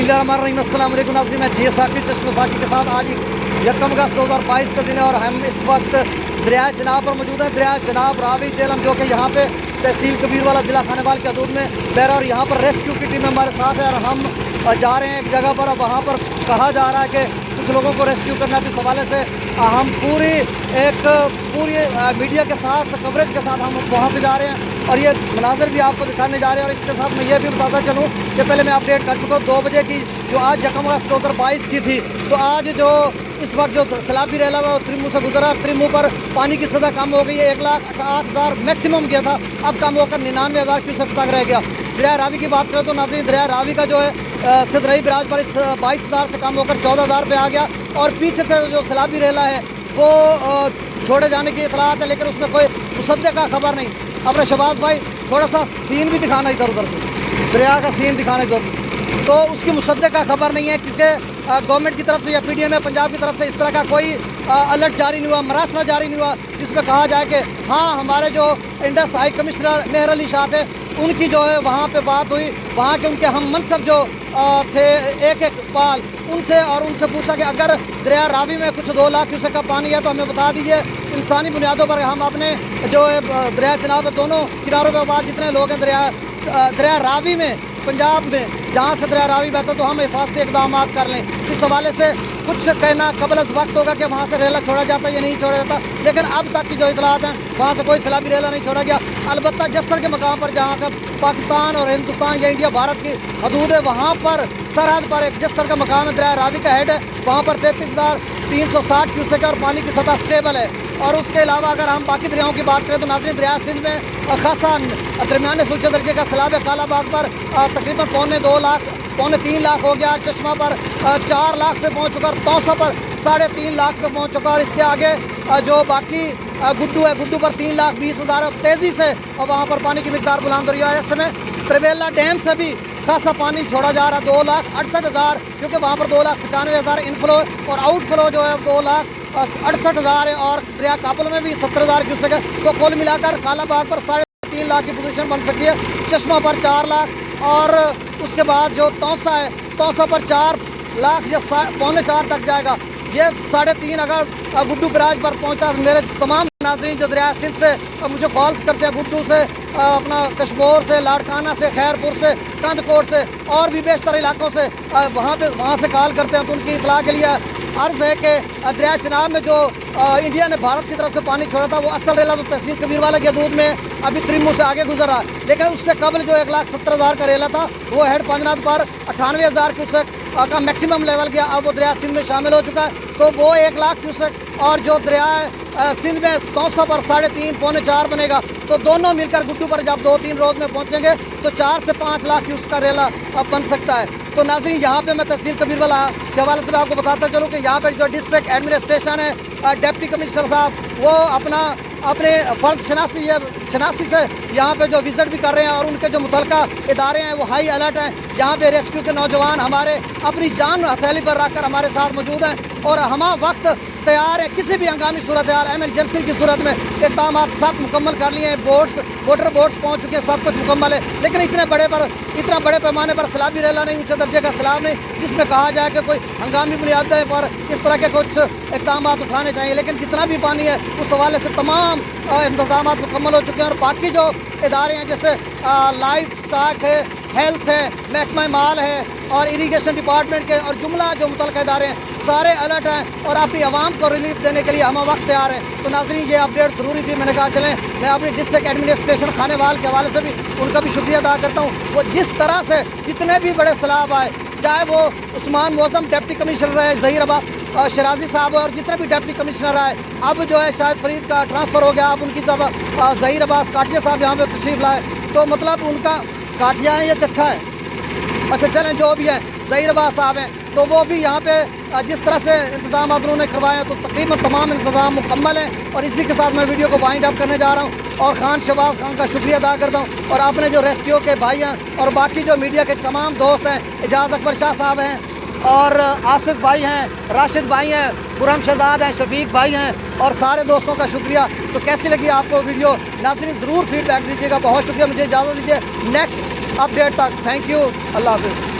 बिस्मिल्लाहिर्रहमानिर्रहीम। अस्सलाम वालेकुम नाज़रीन, मैं जी साकिब चश्मे साकी के साथ आज 1 अगस्त 2022 का दिन है और हम इस वक्त दरिया चनाब पर मौजूद हैं। दरिया चनाब रावी जेहलम जो कि यहाँ पे तहसील कबीरवाला ज़िला खानेवाल के हदूद में बह रहा है और यहाँ पर रेस्क्यू की टीम हमारे साथ है और हम जा रहे हैं एक जगह पर। वहाँ पर कहा जा रहा है कि कुछ लोगों को रेस्क्यू करना है। तो इस हवाले से हम पूरी मीडिया के साथ कवरेज के साथ हम वहाँ पे जा रहे हैं और ये मनाज़र भी आपको दिखाने जा रहे हैं। और इसके साथ मैं ये भी बताता चलूँ कि पहले मैं अपडेट कर चुका हूँ 2 बजे की, जो आज 1 अगस्त 2022 की थी। तो आज जो इस वक्त जो सैलाबी रेला हुआ त्रिमू से गुजरा, त्रिमू पर पानी की सतह कम हो गई है। 1,08,000 मैक्सिमम गया था, अब कम होकर 99,000 क्यूसेक तक रह गया। दरिया रावी की बात करें तो नाज़रीन, दरिया रावी का जो है सिदरई बराज पर इस 22,000 से कम होकर 14,000 पे आ गया। और पीछे से जो सैलाबी रेला है वो छोड़े जाने की इतलात है, लेकिन उसमें कोई मुसद्दे का खबर नहीं। अपने शहबाज भाई थोड़ा सा सीन भी दिखाना इधर उधर से, दरिया का सीन दिखाना इधर, तो उसकी मुसद्दे का खबर नहीं है क्योंकि गवर्नमेंट की तरफ से या पीडीएम पंजाब की तरफ से इस तरह का कोई अलर्ट जारी नहीं हुआ, मरासला जारी नहीं हुआ जिसमें कहा जाए कि हाँ हमारे जो इंडस हाई कमिश्नर मेहर अली शाह थे उनकी जो है वहाँ पे बात हुई, वहाँ के उनके हम मनसब जो थे एक पाल उनसे, और उनसे पूछा कि अगर दरिया रावी में कुछ 2 लाख क्यूसेक का पानी है तो हमें बता दीजिए। इंसानी बुनियादों पर हम अपने जो है दरिया चनाब दोनों किनारों पर बाद जितने लोग हैं दरिया रावी में पंजाब में जहाँ से दरिया रावी बहता तो हम हिफाजती इक़दाम कर लें। इस हवाले से कुछ कहना कबल अज़ वक्त होगा कि वहाँ से रेला छोड़ा जाता या नहीं छोड़ा जाता, लेकिन अब तक की जो इतलात हैं वहाँ से कोई सैलाबी रेला नहीं छोड़ा गया। अलबत्ता जस्सर के मकाम पर जहाँ का पाकिस्तान और हिंदुस्तान या इंडिया भारत की हदूद है, वहाँ पर सरहद पर एक जस्सर का मकाम है, दरिया रावी का हेड है, वहाँ पर 33,360 क्यूसेक और पानी की सतह स्टेबल है। और उसके अलावा अगर हम बाकी दरियाओं की बात करें तो नाज़रीन, दरिया सिंध में खासा दरमियाने सूचे दर्जे का सैलाब है। कालाबाग पर तकरीबन पौने 3 लाख हो गया, चश्मा पर 4 लाख पे पहुँच चुका, तौसा पर 3.5 लाख पे पहुँच चुका। और इसके आगे जो बाकी गुड्डू है, गुड्डू पर 3,20,000 तेज़ी से और वहाँ पर पानी की मिकदार बुलंद हो रही है। इस समय त्रिवेला डैम से भी खासा पानी छोड़ा जा रहा है, 2,68,000, क्योंकि वहाँ पर 2,95,000 इनफ्लो और आउटफ्लो जो है 2,68,000 है। और दरिया काबुल में भी 70,000 क्यूसेक है। तो कुल मिलाकर कालाबाग पर 3.5 लाख की पोजीशन बन सकती है, चश्मा पर 4 लाख और उसके बाद जो तौसा है, तौसा पर 4 लाख या 3.25 तक जाएगा। ये 3.5 अगर गुड्डू बराज पर पहुँचता है। मेरे तमाम नाज़रीन जो दरिया सिंध से मुझे कॉल्स करते हैं, गुड्डू से, अपना कश्मोर से, लाड़काना से, खैरपुर से, कंदकोट से और भी बेशतर इलाकों से वहाँ से कॉल करते हैं, तो उनकी इतला के लिए अर्ज़ है कि दरिया चनाब में जो इंडिया ने भारत की तरफ से पानी छोड़ा था वो असल रेला तो तहसील कबीरवाला के हदूद में अभी त्रिमू से आगे गुजर रहा है, लेकिन उससे कबल जो 1,70,000 का रेला था वो हेड पंजनाद पर 98,000 क्यूसेक का मैक्सिमम लेवल गया। अब वो दरिया सिंध में शामिल हो चुका है, तो वो 1 लाख क्यूसेक और जो दरिया सिंध में तौसा पर 3.5 पौने 4 बनेगा। तो दोनों मिलकर गुड्डू पर जब 2-3 रोज़ में पहुँचेंगे तो 4 से 5 लाख क्यूसेक का रेला बन सकता है। तो नाज़रीन, यहाँ पे मैं तहसील कबीरवाला के हवाले से आपको बताता चलूँ कि यहाँ पर जो डिस्ट्रिक्ट एडमिनिस्ट्रेशन है, डिप्टी कमिश्नर साहब वो अपने फ़र्ज़ शनासी से यहाँ पे जो विज़िट भी कर रहे हैं और उनके जो मुतलका इदारे हैं वो हाई अलर्ट हैं। यहाँ पे रेस्क्यू के नौजवान हमारे अपनी जान हथेली पर रखकर हमारे साथ मौजूद हैं और हम वक्त तैयार है किसी भी हंगामी सूरत हाल एमरजेंसी की सूरत में। इक़दाम सब मुकम्मल कर लिए हैं, मोटर बोट्स पहुँच चुके हैं, सब कुछ मुकम्मल है, लेकिन इतना बड़े पैमाने पर सैलाबी रेला नहीं, ऊँचे दर्जे का सैलाब नहीं जिसमें कहा जाए कि कोई हंगामी बुनियादों पर इस तरह के कुछ इक़दाम उठाने चाहिए। लेकिन जितना भी पानी है उस हवाले से तमाम इंतजाम मुकम्मल हो चुके हैं और बाकी जो इदारे हैं जैसे लाइफ स्टॉक है, हेल्थ है, महकमा माल है और इरीगेशन डिपार्टमेंट के और जुमला जो मुतल्लिक़ इदारे हैं सारे अलर्ट हैं और अपनी आवाम को रिलीफ देने के लिए हम वक्त तैयार हैं। तो नाज़रीन, ये अपडेट ज़रूरी थी, मैंने कहा चलें मैं अपनी डिस्ट्रिक्ट एडमिनिस्ट्रेशन खानेवाल के हवाले से भी उनका भी शुक्रिया अदा करता हूँ। वो जिस तरह से जितने भी बड़े सैलाब आए, चाहे वो उस्मान मौज़म डिप्टी कमिश्नर रहे, ज़हीर अब्बास शराजी साहब और जितने भी डिप्टी कमिश्नर आए, अब जो है शायद फरीद का ट्रांसफ़र हो गया, अब उनकी जब ज़हीर अब्बास काठिया साहब यहाँ पर तशरीफ़ लाए, तो मतलब उनका काठिया है या चट्ठा है, अच्छा चलें जो भी है, ज़हीर अब्बास साहब हैं, तो वो भी यहाँ पे जिस तरह से इंतज़ाम उन्होंने करवाए हैं तो तकरीबन तमाम इंतज़ाम मुकम्मल हैं। और इसी के साथ मैं वीडियो को वाइंड अप करने जा रहा हूँ और खान शहबाज खान का शुक्रिया अदा करता हूँ और अपने जो रेस्क्यू के भाई हैं और बाकी जो मीडिया के तमाम दोस्त हैं, एजाज़ अकबर शाह साहब हैं और आसिफ भाई हैं, राशिद भाई हैं, खुरम शहजाद हैं, शफीक भाई हैं और सारे दोस्तों का शुक्रिया। तो कैसी लगी आपको वीडियो नाज़रीन ज़रूर फीडबैक दीजिएगा। बहुत शुक्रिया, मुझे इजाज़त दीजिए नेक्स्ट अपडेट तक। थैंक यू, अल्लाह हाफ़िज़।